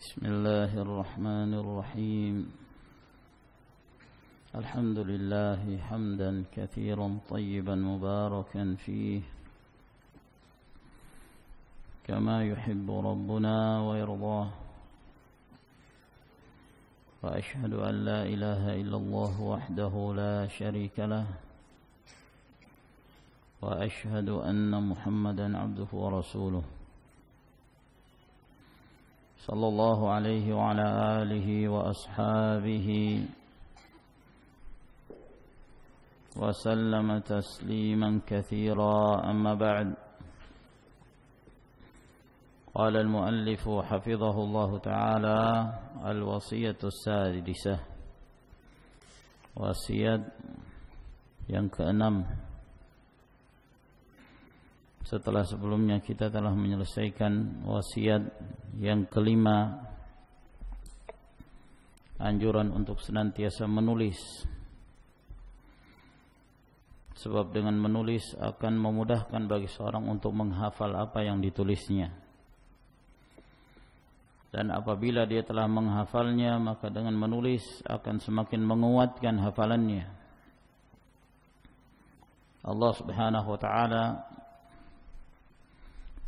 بسم الله الرحمن الرحيم الحمد لله حمدا كثيرا طيبا مباركا فيه كما يحب ربنا ويرضاه وأشهد أن لا إله إلا الله وحده لا شريك له وأشهد أن محمدا عبده ورسوله صلى الله عليه وعلى آله وأصحابه وسلم تسليما كثيرا أما بعد قال المؤلف حفظه الله تعالى الوصية السادسة wasiat yang keenam. Setelah sebelumnya kita telah menyelesaikan wasiat yang kelima, anjuran untuk senantiasa menulis, sebab dengan menulis akan memudahkan bagi seorang untuk menghafal apa yang ditulisnya. Dan apabila dia telah menghafalnya, maka dengan menulis akan semakin menguatkan hafalannya. Allah Subhanahu wa taala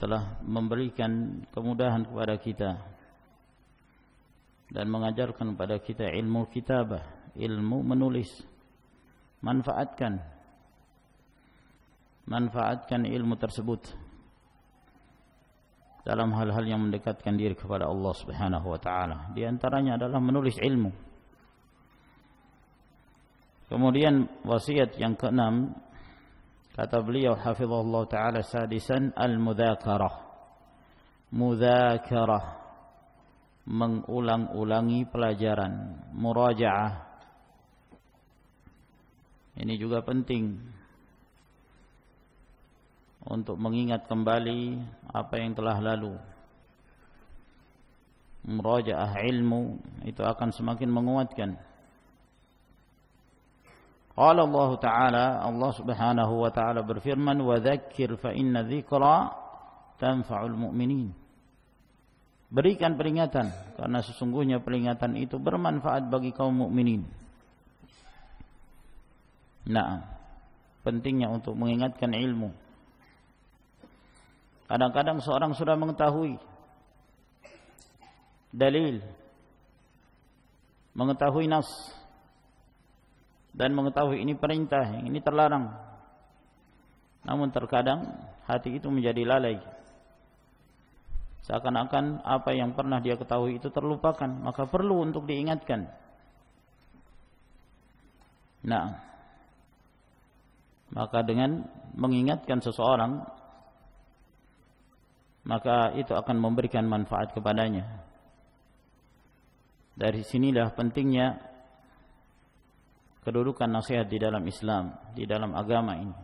telah memberikan kemudahan kepada kita dan mengajarkan kepada kita ilmu kitabah, ilmu menulis. Manfaatkan ilmu tersebut dalam hal-hal yang mendekatkan diri kepada Allah Subhanahu wa taala. Di antaranya adalah menulis ilmu. Kemudian wasiat yang keenam, kata beliau hafizahullah ta'ala, sadisan al-mudzakarah. Mudzakarah, mengulang-ulangi pelajaran. Muraja'ah, ini juga penting untuk mengingat kembali apa yang telah lalu. Muraja'ah ilmu itu akan semakin menguatkan. Qala Allah Ta'ala, Allah Subhanahu wa taala berfirman, "Wa dzakkir fa inna dzikra tanfa'ul mu'minin." Berikan peringatan karena sesungguhnya peringatan itu bermanfaat bagi kaum mukminin. Nah, pentingnya untuk mengingatkan ilmu. Kadang-kadang seorang sudah mengetahui dalil, mengetahui nas, dan mengetahui ini perintah, ini terlarang. Namun terkadang hati itu menjadi lalai. Seakan-akan apa yang pernah dia ketahui itu terlupakan, maka perlu untuk diingatkan. Nah, maka dengan mengingatkan seseorang, maka itu akan memberikan manfaat kepadanya. Dari sinilah pentingnya kedudukan nasihat di dalam Islam, di dalam agama ini.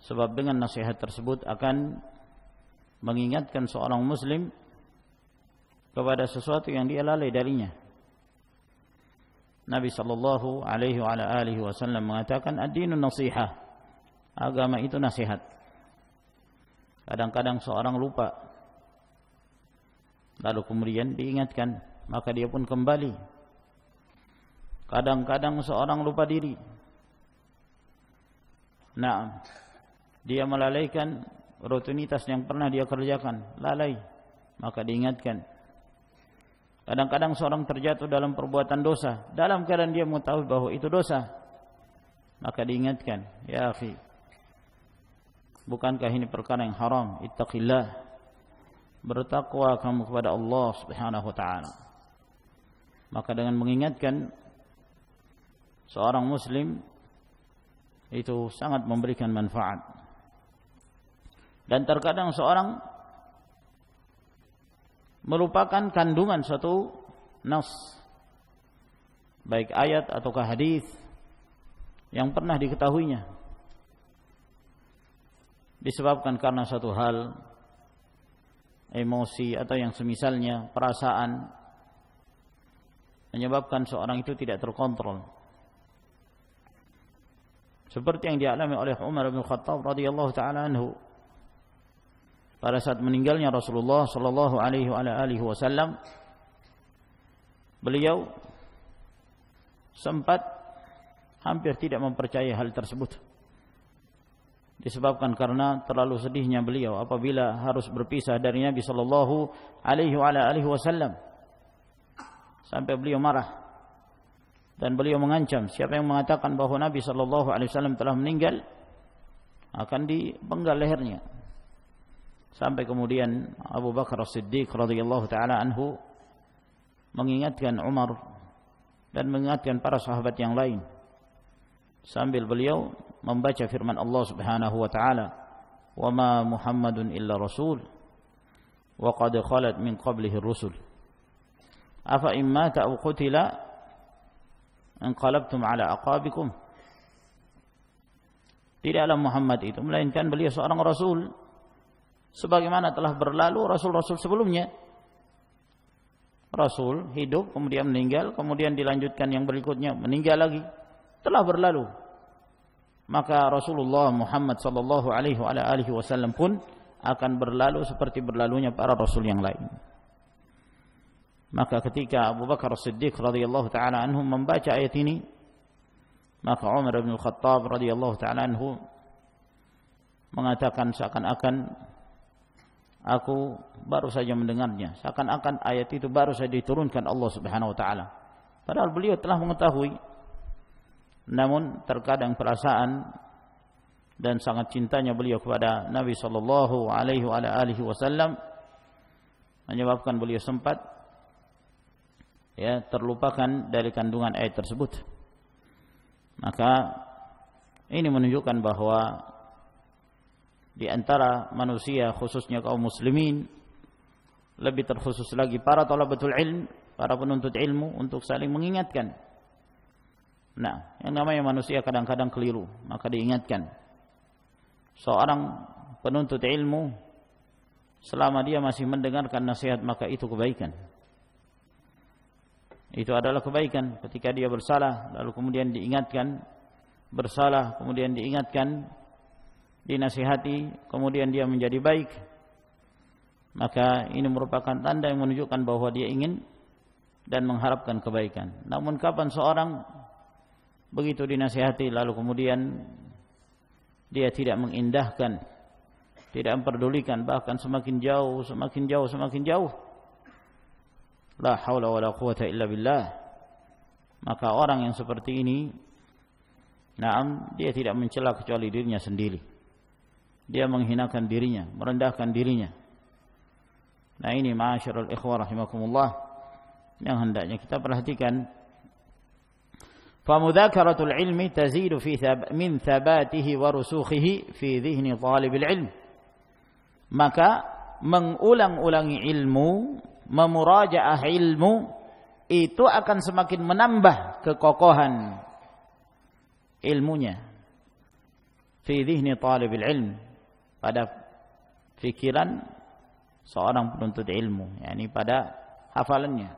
Sebab dengan nasihat tersebut akan mengingatkan seorang muslim kepada sesuatu yang dia lalai darinya. Nabi sallallahu alaihi wasallam mengatakan ad-dinun nasihah. Agama itu nasihat. Kadang-kadang seorang lupa, lalu kemudian diingatkan, maka dia pun kembali. Kadang-kadang seorang lupa diri. Nah, dia melalaikan rutinitas yang pernah dia kerjakan, lalai, maka diingatkan. Kadang-kadang seorang terjatuh dalam perbuatan dosa, dalam keadaan dia mengetahui bahwa itu dosa, maka diingatkan, ya akhi, bukankah ini perkara yang haram? Ittaqillah, bertakwa kamu kepada Allah Subhanahu wa taala. Maka dengan mengingatkan seorang muslim itu sangat memberikan manfaat. Dan terkadang seorang melupakan kandungan suatu nas, baik ayat ataukah hadis yang pernah diketahuinya, disebabkan karena satu hal, emosi atau yang semisalnya, perasaan, menyebabkan seorang itu tidak terkontrol. Seperti yang dialami oleh Umar bin Khattab radhiyallahu taala anhu pada saat meninggalnya Rasulullah sallallahu alaihi wasallam, beliau sempat hampir tidak mempercayai hal tersebut. Disebabkan karena terlalu sedihnya beliau apabila harus berpisah dari Nabi sallallahu alaihi wasallam. Sampai beliau marah dan beliau mengancam, siapa yang mengatakan bahwa Nabi sallallahu alaihi wasallam telah meninggal akan dipenggal lehernya. Sampai kemudian Abu Bakar As-Siddiq radhiyallahu taala anhu mengingatkan Umar dan mengingatkan para sahabat yang lain sambil beliau membaca firman Allah Subhanahu wa taala, "Wa ma Muhammadun illa rasul wa qad khalat min qablihi ar-rusul. Afa in mata aw qutila anqalabtum ala aqabikum." Tidaklah Muhammad itu melainkan beliau seorang rasul sebagaimana telah berlalu rasul-rasul sebelumnya. Rasul hidup, kemudian meninggal, kemudian dilanjutkan yang berikutnya, meninggal lagi, telah berlalu. Maka Rasulullah Muhammad sallallahu alaihi wasallam pun akan berlalu seperti berlalunya para rasul yang lain. Maka ketika Abu Bakar As-Siddiq radhiyallahu taala anhu membaca ayat ini, maka Umar bin Khattab radhiyallahu taala anhu mengatakan seakan-akan aku baru saja mendengarnya, seakan-akan ayat itu baru saja diturunkan Allah Subhanahu wa taala. Padahal beliau telah mengetahui, namun terkadang perasaan dan sangat cintanya beliau kepada Nabi sallallahu alaihi wasallam menyebabkan beliau sempat terlupakan dari kandungan ayat tersebut. Maka ini menunjukkan bahwa di antara manusia, khususnya kaum muslimin, lebih terkhusus lagi para thalabatul ilm, para penuntut ilmu, untuk saling mengingatkan. Nah, yang namanya manusia kadang-kadang keliru, maka diingatkan. Seorang penuntut ilmu, selama dia masih mendengarkan nasihat, maka itu kebaikan. Itu adalah kebaikan. Ketika dia bersalah, lalu kemudian diingatkan, bersalah, kemudian diingatkan, dinasihati, kemudian dia menjadi baik, maka ini merupakan tanda yang menunjukkan bahwa dia ingin dan mengharapkan kebaikan. Namun kapan seorang begitu dinasihati lalu kemudian dia tidak mengindahkan, tidak memperdulikan, bahkan semakin jauh, la haula wala quwata illa billah, maka orang yang seperti ini, dia tidak mencela kecuali dirinya sendiri. Dia menghinakan dirinya, merendahkan dirinya. Nah, ini ma'asyiral ikhwah rahimakumullah yang hendaknya kita perhatikan. فمذاكرة العلم تزيد من ثباته ورسوخه في ذهن طالب العلم. Maka mengulang-ulangi ilmu, memurajaah ilmu, itu akan semakin menambah kekokohan ilmunya. Fi dhihni talib ilm, pada fikiran seorang penuntut ilmu, yakni pada hafalannya.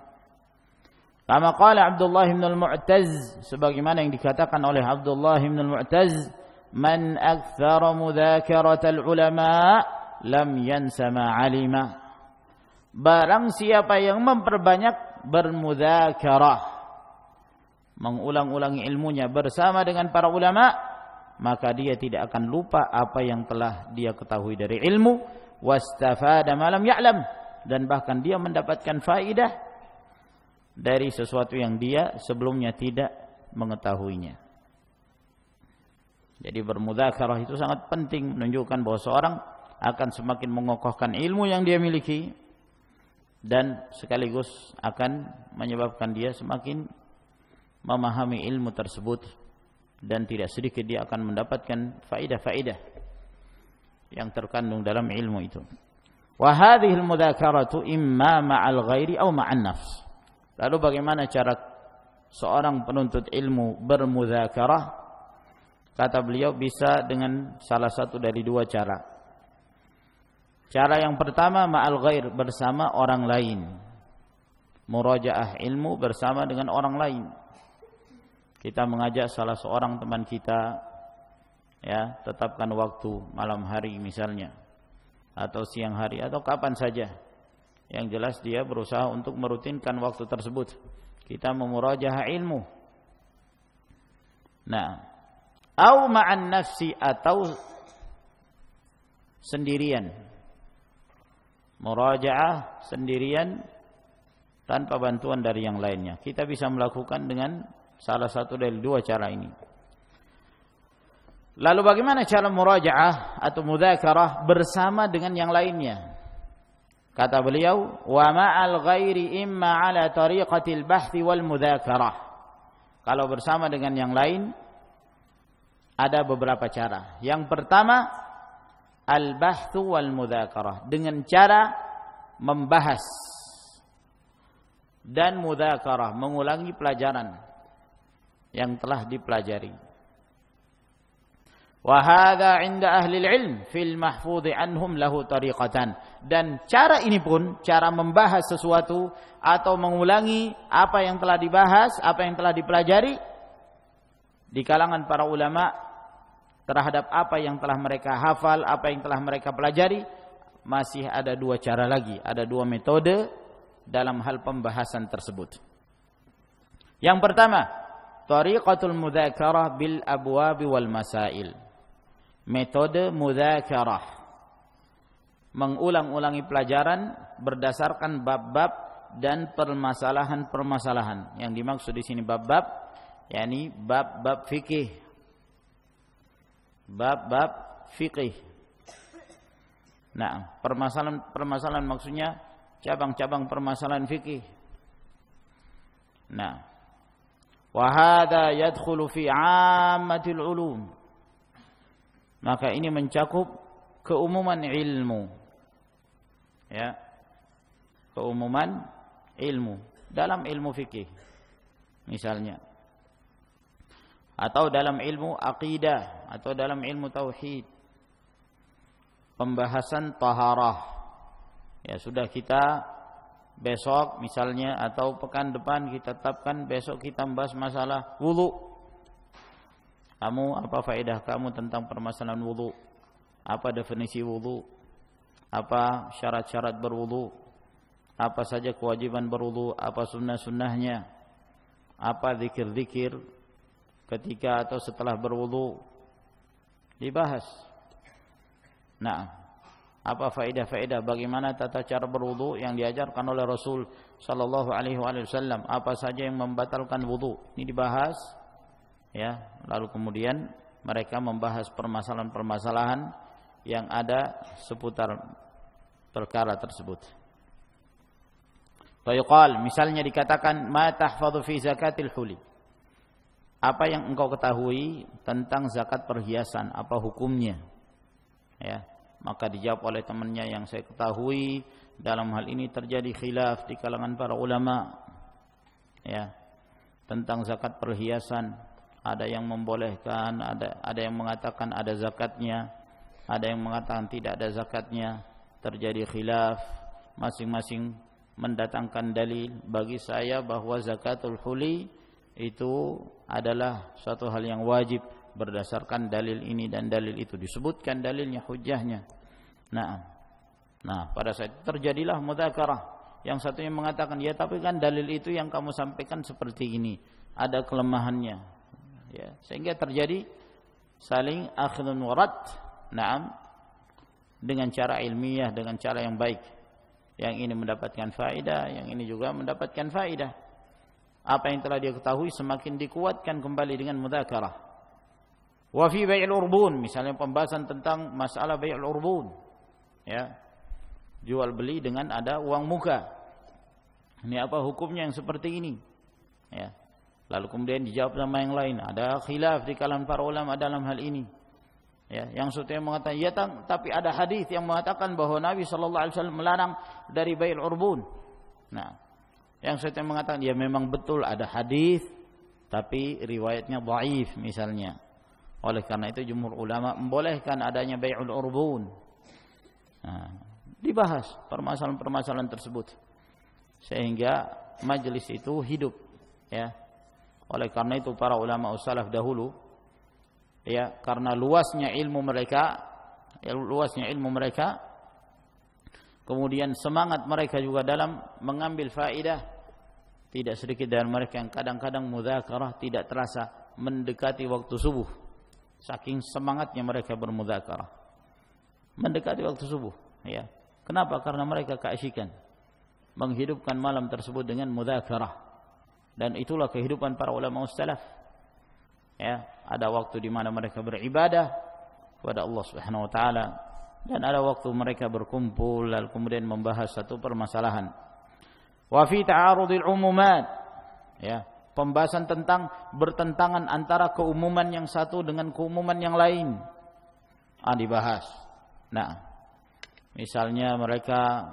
Kama qala Abdullah bin al-Mu'taz, sebagaimana yang dikatakan oleh Abdullah bin al-Mu'taz, man aktsara mudzakarata al-ulama lam yansa ma 'alima. Barang siapa yang memperbanyak bermudzakarah, mengulang-ulangi ilmunya bersama dengan para ulama, maka dia tidak akan lupa apa yang telah dia ketahui dari ilmu, wastafada ma lam ya'lam, dan bahkan dia mendapatkan faidah dari sesuatu yang dia sebelumnya tidak mengetahuinya. Jadi bermudzakarah itu sangat penting, menunjukkan bahwa seorang akan semakin mengokohkan ilmu yang dia miliki, dan sekaligus akan menyebabkan dia semakin memahami ilmu tersebut, dan tidak sedikit dia akan mendapatkan faedah-faedah yang terkandung dalam ilmu itu. Wa hadhihi al-mudzakaratu imma ma'al ghairi aw ma'an nafs. Lalu bagaimana cara seorang penuntut ilmu bermudzakarah? Kata beliau, bisa dengan salah satu dari dua cara. Cara yang pertama, ma'al ghair, bersama orang lain. Murajaah ilmu bersama dengan orang lain. Kita mengajak salah seorang teman kita, tetapkan waktu malam hari misalnya, atau siang hari atau kapan saja. Yang jelas dia berusaha untuk merutinkan waktu tersebut. Kita memurajaah ilmu. Nah, au ma'an nafsi atau sendirian. Murajaah sendirian tanpa bantuan dari yang lainnya. Kita bisa melakukan dengan salah satu dari dua cara ini. Lalu bagaimana cara murajaah atau mudzakarah bersama dengan yang lainnya? Kata beliau, wa ma'al ghairi imma ala tariqatil bahthi wal mudzakarah. Kalau bersama dengan yang lain ada beberapa cara. Yang pertama, al-bahthu wal mudzakarah, dengan cara membahas dan mudzakarah, mengulangi pelajaran yang telah dipelajari. Wa hadza 'inda ahli al-'ilm fil mahfudh anhum lahu tariqatan. Dan cara ini pun, cara membahas sesuatu atau mengulangi apa yang telah dibahas, apa yang telah dipelajari di kalangan para ulama terhadap apa yang telah mereka hafal, apa yang telah mereka pelajari, masih ada dua cara lagi, ada dua metode dalam hal pembahasan tersebut. Yang pertama, tariqatul mudzakarah bil abwab wal masail. Metode mudzakarah, mengulang-ulangi pelajaran berdasarkan bab-bab dan permasalahan-permasalahan. Yang dimaksud di sini bab-bab, yakni bab-bab fikih. Bab-bab fikih. Nah, permasalahan maksudnya cabang-cabang permasalahan fikih. Nah, wa hadza yadkhulu fi 'ammatil ulum. Maka ini mencakup keumuman ilmu. Ya. Keumuman ilmu dalam ilmu fikih misalnya, atau dalam ilmu aqidah, atau dalam ilmu tauhid, pembahasan taharah. Ya, sudah kita besok misalnya atau pekan depan kita tetapkan besok kita membahas masalah wudu. Kamu apa faedah kamu tentang permasalahan wudu? Apa definisi wudu? Apa syarat-syarat berwudu? Apa saja kewajiban berwudu? Apa sunnah-sunnahnya? Apa zikir-zikir ketika atau setelah berwudu? Dibahas. Nah, apa faedah-faedah bagaimana tata cara berwudu yang diajarkan oleh Rasul sallallahu alaihi wasallam? Apa saja yang membatalkan wudu? Ini dibahas. Ya, lalu kemudian mereka membahas permasalahan-permasalahan yang ada seputar perkara tersebut. Fayuqal, misalnya dikatakan ma tahfadhu fi zakatil huli. Apa yang engkau ketahui tentang zakat perhiasan, apa hukumnya? Ya, maka dijawab oleh temannya, yang saya ketahui dalam hal ini terjadi khilaf di kalangan para ulama. Ya, tentang zakat perhiasan. Ada yang membolehkan, ada yang mengatakan ada zakatnya, ada yang mengatakan tidak ada zakatnya. Terjadi khilaf, masing-masing mendatangkan dalil. Bagi saya bahwa zakatul huli itu adalah suatu hal yang wajib berdasarkan dalil ini dan dalil itu. Disebutkan dalilnya, hujjahnya. Nah, pada saat itu terjadilah mudzakarah. Yang satunya mengatakan, ya tapi kan dalil itu yang kamu sampaikan seperti ini, ada kelemahannya. Ya, sehingga terjadi saling akhdun wa rad, na'am, dengan cara ilmiah, dengan cara yang baik. Yang ini mendapatkan faedah, yang ini juga mendapatkan faedah. Apa yang telah dia ketahui semakin dikuatkan kembali dengan mudzakarah. Wa fi bai'il urbun, misalnya pembahasan tentang masalah bai'il urbun. Ya. Jual beli dengan ada uang muka. Ini apa hukumnya yang seperti ini? Ya. Lalu kemudian dijawab sama yang lain. Ada khilaf di kalangan para ulama dalam hal ini. Ya, yang satunya mengatakan, ya tapi ada hadis yang mengatakan bahwa Nabi SAW melarang dari bai'il urbun. Nah, yang satunya mengatakan, ya memang betul ada hadis, tapi riwayatnya dhaif misalnya. Oleh karena itu jumhur ulama membolehkan adanya bai'ul urbun. Nah, dibahas permasalahan-permasalahan tersebut sehingga majelis itu hidup. Ya. Oleh karena itu para ulama salaf dahulu, ya, karena luasnya ilmu mereka, Kemudian semangat mereka juga dalam mengambil faedah. Tidak sedikit dari mereka yang kadang-kadang mudzakarah tidak terasa mendekati waktu subuh. Saking semangatnya mereka bermudzakarah. Mendekati waktu subuh, ya. Kenapa? Karena mereka keasyikan menghidupkan malam tersebut dengan mudzakarah. Dan itulah kehidupan para ulama salaf. Ya, ada waktu di mana mereka beribadah kepada Allah Subhanahu wa taala dan ada waktu mereka berkumpul lalu kemudian membahas satu permasalahan. Wa fi ta'arudil umumat, ya, pembahasan tentang bertentangan antara keumuman yang satu dengan keumuman yang lain dibahas. Nah, misalnya mereka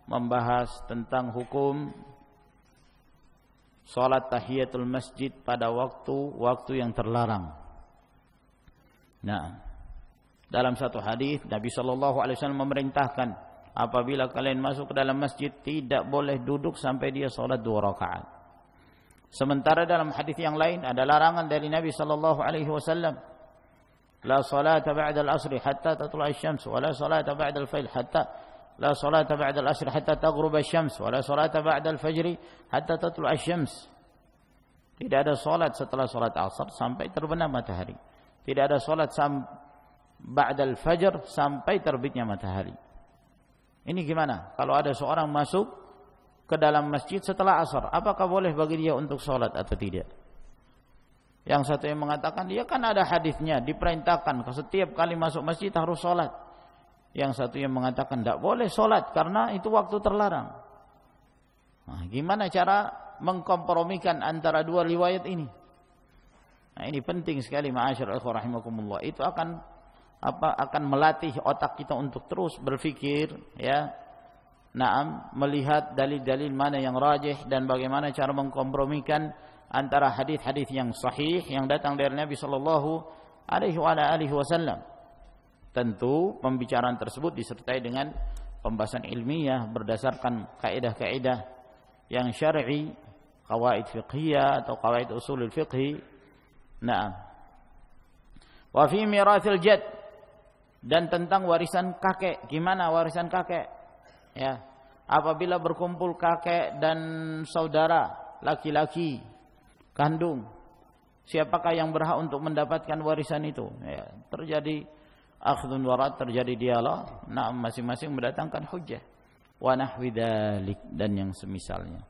membahas tentang hukum salat tahiyatul masjid pada waktu yang terlarang. Nah, dalam satu hadis Nabi sallallahu alaihi wasallam memerintahkan apabila kalian masuk ke dalam masjid tidak boleh duduk sampai dia salat 2 rakaat. Sementara dalam hadis yang lain ada larangan dari Nabi sallallahu alaihi wasallam, la salata ba'da al-'asr hatta tatlu'a asy-syams wa la salata ba'da al-fajr hatta la salata ba'da al-'asr hatta taghruba asy-syams wa la salata ba'da al-fajr hatta tatlu'a asy-syams. Tidak ada salat setelah salat asar sampai terbenam matahari. Tidak ada salat ba'da al-fajr sampai terbitnya matahari. Ini gimana? Kalau ada seorang masuk ke dalam masjid setelah asar, apakah boleh bagi dia untuk salat atau tidak? Yang satu yang mengatakan dia kan ada hadisnya diperintahkan setiap kali masuk masjid harus salat. Yang satu yang mengatakan tidak boleh salat karena itu waktu terlarang. Nah, gimana cara mengkompromikan antara dua riwayat ini? Nah, ini penting sekali ma'asyiral ikhwah rahimakumullah. Itu akan melatih otak kita untuk terus berpikir, ya. Naam, melihat dalil-dalil mana yang rajih dan bagaimana cara mengkompromikan antara hadis-hadis yang sahih yang datang dari Nabi sallallahu alaihi wasallam. Tentu pembicaraan tersebut disertai dengan pembahasan ilmiah berdasarkan kaidah-kaidah yang syar'i, qawaid fiqhiyah atau qawaid usulul fiqh. Naam. Wa fi mirathil jad, dan tentang warisan kakek. Gimana warisan kakek? Ya, apabila berkumpul kakek dan saudara laki-laki kandung, siapakah yang berhak untuk mendapatkan warisan itu? Ya, terjadi akhdun warad, terjadi dialog. Nah, masing-masing mendatangkan hujjah. Wa nahwi dzalik, dan yang semisalnya.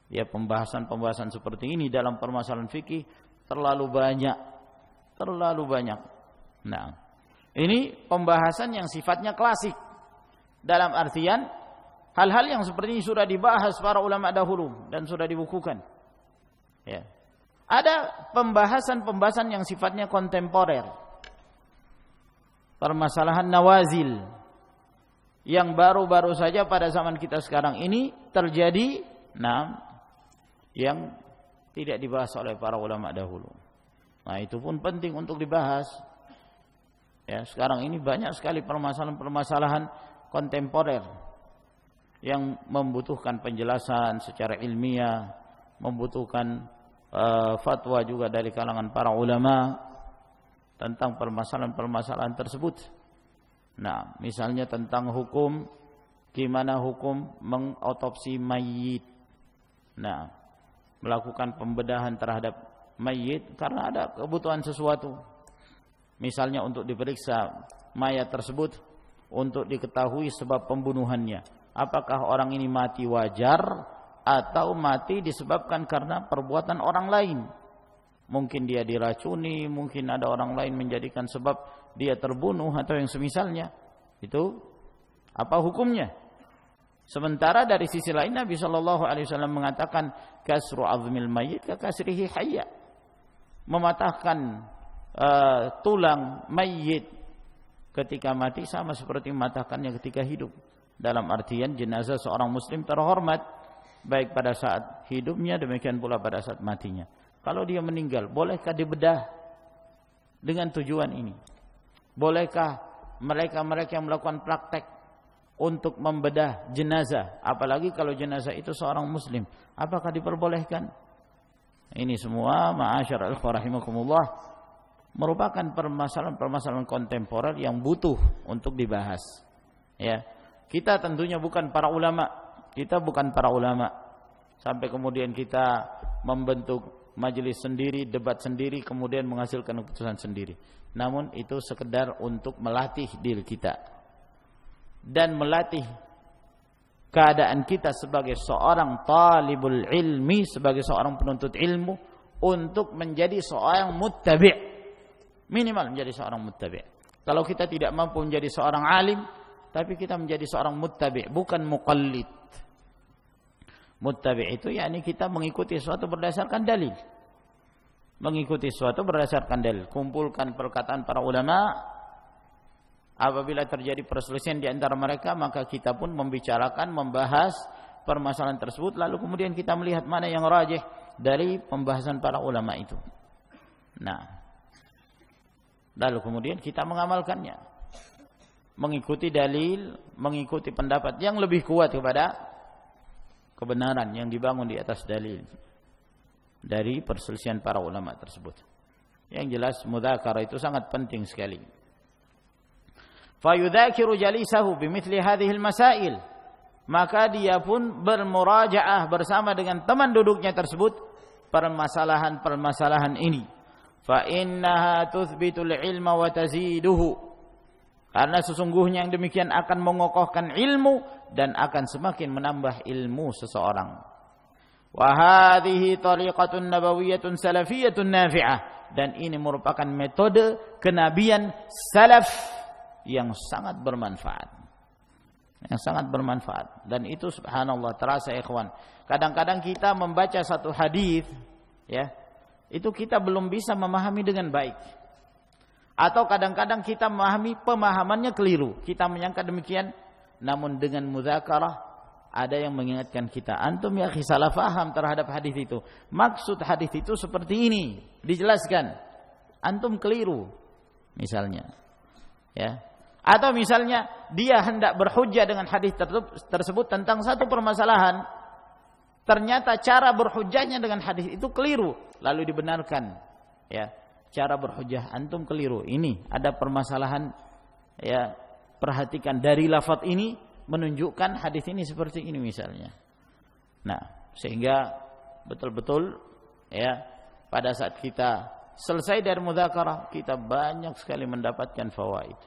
Ya, pembahasan-pembahasan seperti ini dalam permasalahan fikih terlalu banyak. Nah, ini pembahasan yang sifatnya klasik. Dalam artian hal-hal yang seperti ini sudah dibahas para ulama dahulu dan sudah dibukukan. Ya. Ada pembahasan-pembahasan yang sifatnya kontemporer. Permasalahan nawazil yang baru-baru saja pada zaman kita sekarang ini terjadi, yang tidak dibahas oleh para ulama dahulu. Nah, itu pun penting untuk dibahas. Ya, sekarang ini banyak sekali permasalahan-permasalahan kontemporer yang membutuhkan penjelasan secara ilmiah, membutuhkan fatwa juga dari kalangan para ulama tentang permasalahan-permasalahan tersebut. Nah, misalnya tentang hukum, gimana hukum mengotopsi mayit. Nah, melakukan pembedahan terhadap mayit karena ada kebutuhan sesuatu. Misalnya untuk diperiksa mayat tersebut untuk diketahui sebab pembunuhannya. Apakah orang ini mati wajar atau mati disebabkan karena perbuatan orang lain? Mungkin dia diracuni, mungkin ada orang lain menjadikan sebab dia terbunuh atau yang semisalnya. Itu apa hukumnya? Sementara dari sisi lain Nabi sallallahu alaihi wasallam mengatakan kasru azmil mayyit ka kasrihi hayya. Mematahkan tulang mayit ketika mati sama seperti mematahkannya ketika hidup. Dalam artian jenazah seorang muslim terhormat baik pada saat hidupnya demikian pula pada saat matinya. Kalau dia meninggal, bolehkah dibedah dengan tujuan ini? Bolehkah mereka-mereka yang melakukan praktek untuk membedah jenazah, apalagi kalau jenazah itu seorang muslim, apakah diperbolehkan? Ini semua ma'asyiral ikhwah rahimakumullah merupakan permasalahan-permasalahan kontemporer yang butuh untuk dibahas. Ya, Kita tentunya bukan para ulama. Kita bukan para ulama. Sampai kemudian kita membentuk majelis sendiri, debat sendiri, kemudian menghasilkan keputusan sendiri. Namun itu sekedar untuk melatih diri kita dan melatih keadaan kita sebagai seorang talibul ilmi, sebagai seorang penuntut ilmu, untuk menjadi seorang muttabi', minimal menjadi seorang muttabi'. Kalau kita tidak mampu menjadi seorang alim, tapi kita menjadi seorang muttabi', bukan muqallid. Muttabi' itu yakni kita mengikuti sesuatu berdasarkan dalil. Mengikuti sesuatu berdasarkan dalil. Kumpulkan perkataan para ulama. Apabila terjadi perselisihan di antara mereka, maka kita pun membicarakan, membahas permasalahan tersebut, lalu kemudian kita melihat mana yang rajih dari pembahasan para ulama itu. Nah, lalu kemudian kita mengamalkannya, mengikuti dalil, mengikuti pendapat yang lebih kuat kepada kebenaran yang dibangun di atas dalil dari perselisihan para ulama tersebut. Yang jelas mudzakarah itu sangat penting sekali. Fayudzakiru jalisahu bimithli hadhihi almasail, maka dia pun bermurajaah bersama dengan teman duduknya tersebut permasalahan-permasalahan ini. Fa innaha tuthbitul ilma wa taziduhu, karena sesungguhnya yang demikian akan mengokohkan ilmu dan akan semakin menambah ilmu seseorang. Wa hadhihi tariqatun nabawiyyatun salafiyyatun nafi'ah, dan ini merupakan metode kenabian salaf yang sangat bermanfaat. Yang sangat bermanfaat, dan itu subhanallah terasa ikhwan. Kadang-kadang kita membaca satu hadis, ya, itu kita belum bisa memahami dengan baik. Atau kadang-kadang kita memahami pemahamannya keliru. Kita menyangka demikian, namun dengan mudzakarah ada yang mengingatkan kita, antum ya akhi salah faham terhadap hadis itu. Maksud hadis itu seperti ini, dijelaskan. Antum keliru misalnya. Ya. Atau misalnya dia hendak berhujjah dengan hadis tersebut tentang satu permasalahan, ternyata cara berhujjahnya dengan hadis itu keliru, lalu dibenarkan. Ya. Cara berhujjah antum keliru. Ini ada permasalahan, ya, perhatikan dari lafaz ini menunjukkan hadis ini seperti ini misalnya. Nah, sehingga betul-betul, ya, pada saat kita selesai dari mudzakarah, kita banyak sekali mendapatkan fawaid.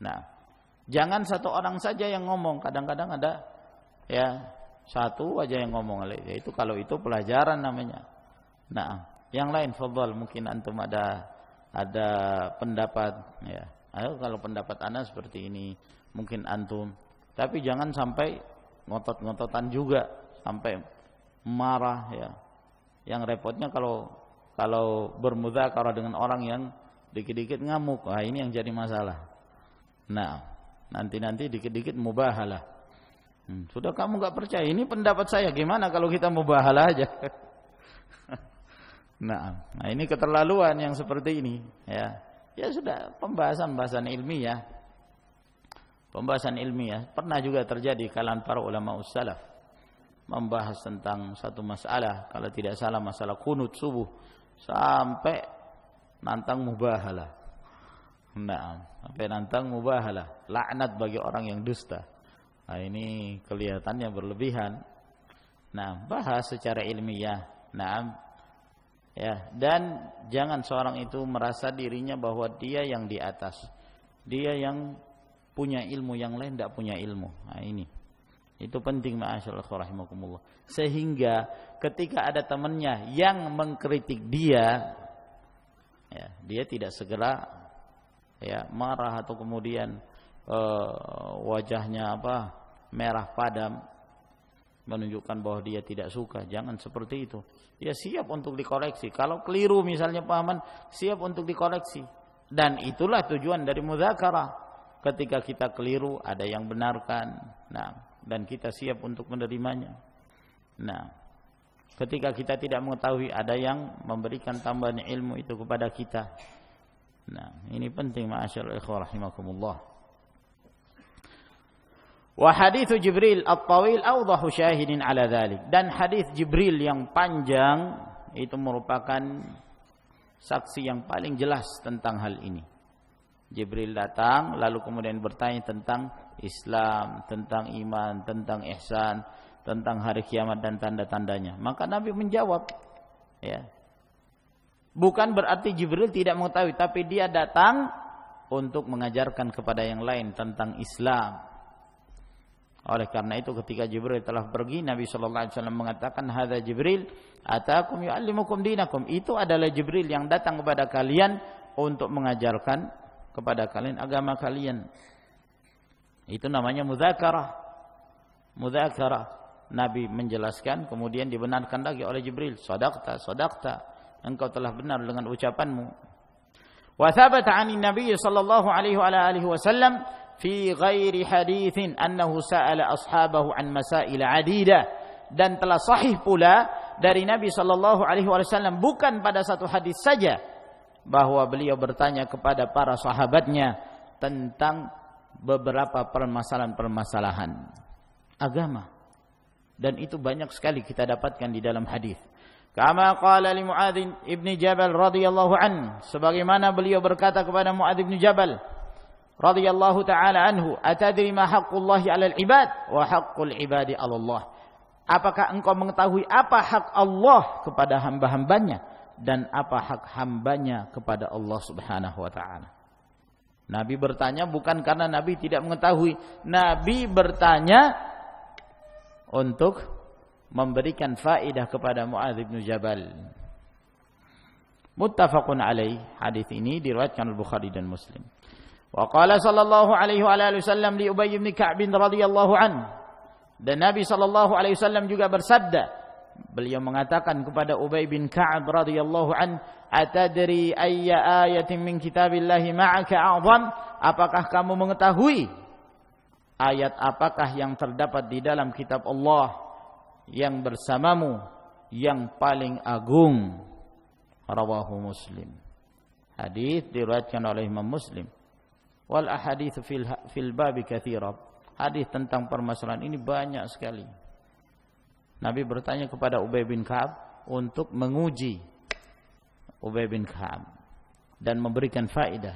Nah, jangan satu orang saja yang ngomong. Kadang-kadang ada, ya, satu aja yang ngomong, itu kalau itu pelajaran namanya. Nah, yang lain fadhal, mungkin antum ada pendapat, ya. Ayo, kalau pendapat ana seperti ini, mungkin antum. Tapi jangan sampai ngotot-ngototan juga, sampai marah, ya. Yang repotnya kalau bermudzakarah dengan orang yang dikit-dikit ngamuk, wah ini yang jadi masalah. Nah, nanti dikit-dikit mubahalah. Sudah kamu enggak percaya, ini pendapat saya, gimana kalau kita mubahalah aja? Nah, ini keterlaluan yang seperti ini, ya. Ya sudah, pembahasan ilmiah. Pembahasan ilmiah pernah juga terjadi kalangan para ulama ussalaf, membahas tentang satu masalah, kalau tidak salah masalah kunut subuh, sampai nantang mubahalah. Nah, sampai nantang mubahalah, laknat bagi orang yang dusta. Nah, ini kelihatannya berlebihan. Nah, bahas secara ilmiah. Nah, ya, dan jangan seorang itu merasa dirinya bahwa dia yang di atas, dia yang punya ilmu, yang lain tidak punya ilmu. Nah, ini itu penting, ma'asyiral rahimakumullah. Sehingga ketika ada temannya yang mengkritik dia, ya, dia tidak segera, ya, marah atau kemudian wajahnya merah padam, menunjukkan bahwa dia tidak suka. Jangan seperti itu. Ya, siap untuk dikoreksi. Kalau keliru misalnya pahaman, siap untuk dikoreksi. Dan itulah tujuan dari mudzakarah. Ketika kita keliru, ada yang benarkan. Nah, dan kita siap untuk menerimanya. Nah, ketika kita tidak mengetahui, ada yang memberikan tambahan ilmu itu kepada kita. Nah, ini penting, ma'asyiral ikhwah rahimakumullah. Wa hadits Jibril at-tawil awdahu syahidin ala dzalik. Dan hadis Jibril yang panjang itu merupakan saksi yang paling jelas tentang hal ini. Jibril datang lalu kemudian bertanya tentang Islam, tentang iman, tentang ihsan, tentang hari kiamat dan tanda-tandanya. Maka Nabi menjawab, ya. Bukan berarti Jibril tidak mengetahui, tapi dia datang untuk mengajarkan kepada yang lain tentang Islam. Oleh karena itu ketika Jibril telah pergi, Nabi sallallahu alaihi wasallam mengatakan, "Hadza Jibril ataakum yu'allimukum dinakum." Itu adalah Jibril yang datang kepada kalian untuk mengajarkan kepada kalian agama kalian. Itu namanya mudzakarah. Mudzakarah. Nabi menjelaskan, kemudian dibenarkan lagi oleh Jibril, "Shadaqta, shadaqta. Engkau telah benar dengan ucapanmu." Wa thabata 'ani Nabi sallallahu alaihi wa alihi wasallam fi ghairi haditsin annahu sa'ala ashabahu an masail 'adidah, dan telah sahih pula dari Nabi sallallahu alaihi wasallam bukan pada satu hadis saja bahwa beliau bertanya kepada para sahabatnya tentang beberapa permasalahan-permasalahan agama, dan itu banyak sekali kita dapatkan di dalam hadis. Kama qala li Muadz ibn Jabal radhiyallahu an, sebagaimana beliau berkata kepada Muadz ibn Jabal radhiyallahu taala anhu, "Atadri ma haqqullahi 'alal ibad wa haqqul ibadi 'ala Allah?" Apakah engkau mengetahui apa hak Allah kepada hamba-hambanya dan apa hak hambanya kepada Allah Subhanahu wa taala? Nabi bertanya bukan karena Nabi tidak mengetahui, Nabi bertanya untuk memberikan faedah kepada Muadz bin Jabal. Muttafaqun alaih, hadis ini diriwayatkan Al-Bukhari dan Muslim. Wa qala sallallahu alaihi wa alihi wasallam li Ubay bin Ka'b radhiyallahu anhu, dan Nabi sallallahu alaihi wasallam juga bersabda, beliau mengatakan kepada Ubay bin Ka'b radhiyallahu anhu, "Atadri ayya ayatin min kitabillahi ma'aka a'zam?" Apakah kamu mengetahui ayat apakah yang terdapat di dalam kitab Allah yang bersamamu yang paling agung? Rawahu Muslim. Hadis diriwayatkan oleh Imam Muslim. Wal ahadits fil babi katsira. Hadis tentang permasalahan ini banyak sekali. Nabi bertanya kepada Ubay bin Ka'ab untuk menguji Ubay bin Ka'ab dan memberikan faedah.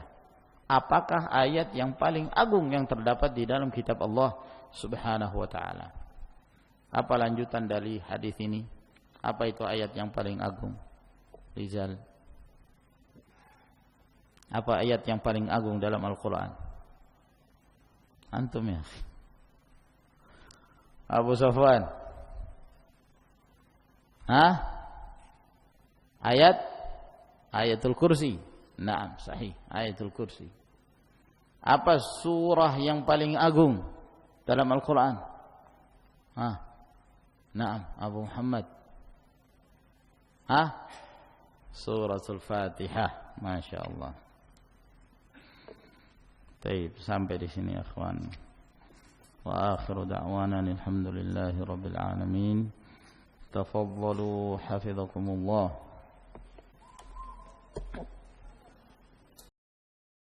Apakah ayat yang paling agung yang terdapat di dalam kitab Allah Subhanahu wa taala? Apa lanjutan dari hadis ini? Apa itu ayat yang paling agung? Rizal. Apa ayat yang paling agung dalam Al-Quran? Antum ya. Abu Sofwan. Ayatul Kursi. Naam, sahih. Ayatul Kursi. Apa surah yang paling agung dalam Al-Quran? Naam, Abu Muhammad. Suratul Fatihah. Masya Allah. Baik, sampai di sini ya ikhwan. Wa akhiru da'wana alhamdulillahi rabbil alamin. Tafaddalu hafizakumullah.